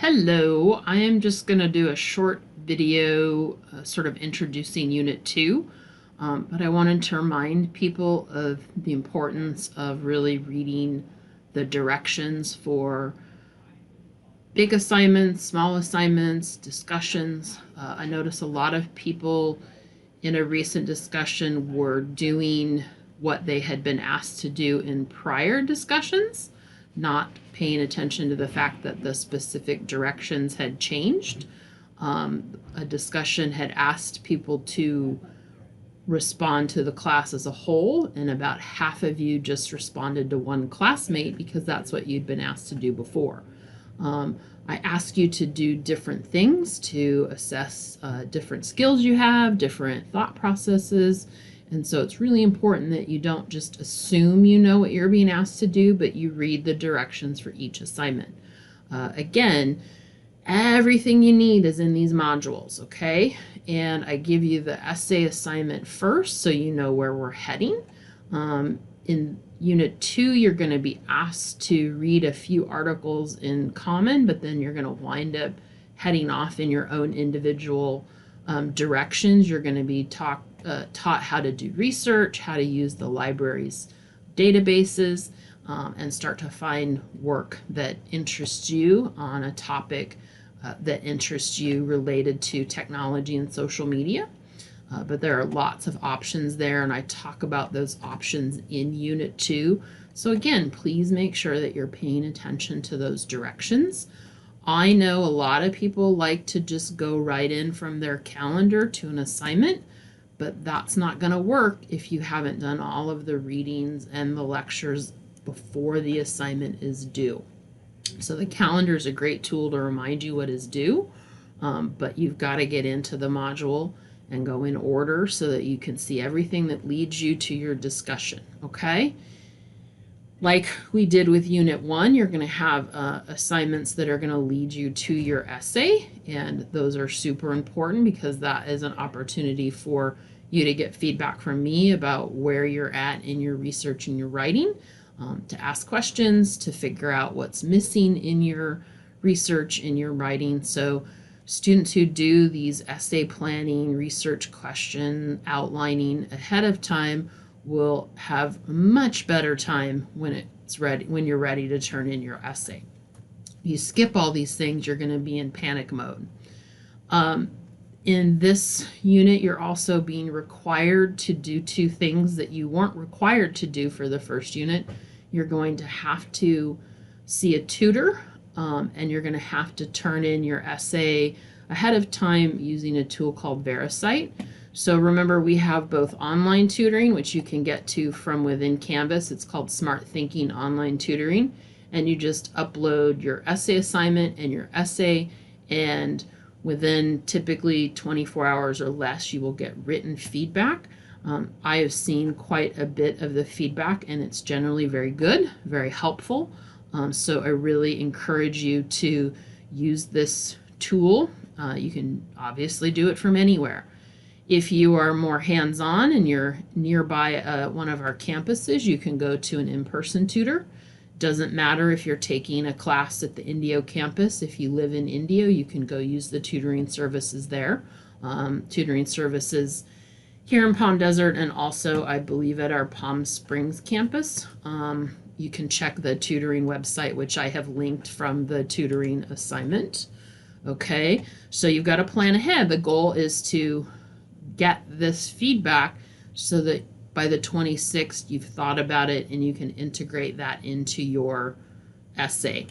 Hello, I am just going to do a short video sort of introducing Unit 2, but I wanted to remind people of the importance of really reading the directions for big assignments, small assignments, discussions. I notice a lot of people in a recent discussion were doing what they had been asked to do in prior discussions, not paying attention to the fact that the specific directions had changed. A discussion had asked people to respond to the class as a whole, and about half of you just responded to one classmate because that's what you'd been asked to do before. I ask you to do different things to assess different skills you have, different thought processes. And so it's really important that you don't just assume you know what you're being asked to do, but you read the directions for each assignment. Again, everything you need is in these modules, okay? And I give you the essay assignment first so you know where we're heading. In Unit 2, you're going to be asked to read a few articles in common, but then you're going to wind up heading off in your own individual directions. You're going to be taught how to do research, how to use the library's databases, and start to find work that interests you on a topic that interests you related to technology and social media. But there are lots of options there, and I talk about those options in Unit 2. So again, please make sure that you're paying attention to those directions. I know a lot of people like to just go right in from their calendar to an assignment, but that's not going to work if you haven't done all of the readings and the lectures before the assignment is due. So the calendar is a great tool to remind you what is due, but you've got to get into the module and go in order so that you can see everything that leads you to your discussion, okay? Like we did with Unit 1, you're going to have assignments that are going to lead you to your essay, and those are super important because that is an opportunity for you to get feedback from me about where you're at in your research and your writing, to ask questions, to figure out what's missing in your research, in your writing. So students who do these essay planning, research question outlining ahead of time will have a much better time when you're ready to turn in your essay. If you skip all these things, you're going to be in panic mode. In this unit, you're also being required to do two things that you weren't required to do for the first unit. You're going to have to see a tutor, and you're going to have to turn in your essay ahead of time using a tool called VeriCite. So remember, we have both online tutoring, which you can get to from within Canvas. It's called Smart Thinking Online Tutoring. And you just upload your essay assignment and your essay, and within typically 24 hours or less, you will get written feedback. I have seen quite a bit of the feedback, and it's generally very good, very helpful. So I really encourage you to use this tool. You can obviously do it from anywhere. If you are more hands-on and you're nearby one of our campuses, you can go to an in-person tutor. Doesn't matter if you're taking a class at the Indio campus. If you live in Indio, you can go use the tutoring services there. Tutoring services here in Palm Desert, and also I believe at our Palm Springs campus. You can check the tutoring website, which I have linked from the tutoring assignment. Okay, so you've got to plan ahead. The goal is to get this feedback so that by the 26th you've thought about it and you can integrate that into your essay.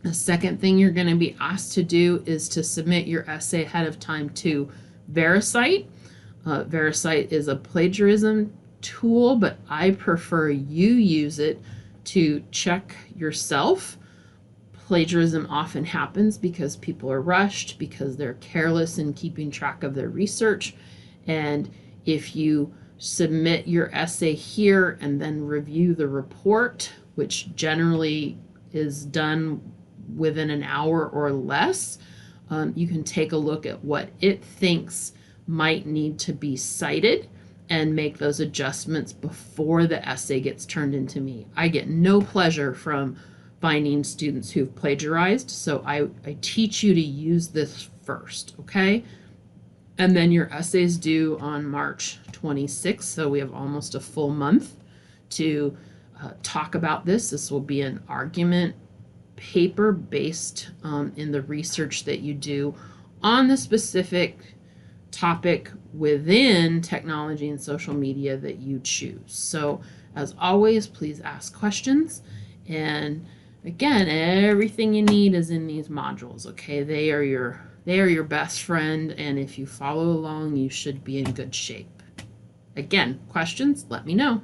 The second thing you're going to be asked to do is to submit your essay ahead of time to VeriCite. VeriCite is a plagiarism tool, but I prefer you use it to check yourself. Plagiarism often happens because people are rushed, because they're careless in keeping track of their research. And if you submit your essay here and then review the report, which generally is done within an hour or less, you can take a look at what it thinks might need to be cited and make those adjustments before the essay gets turned into me. I get no pleasure from finding students who've plagiarized. So I teach you to use this first, okay? And then your essay's due on March 26th, so we have almost a full month to talk about this. This will be an argument paper based in the research that you do on the specific topic within technology and social media that you choose. So as always, please ask questions. And again, everything you need is in these modules, okay? They are your best friend, and if you follow along, you should be in good shape. Again, questions, let me know.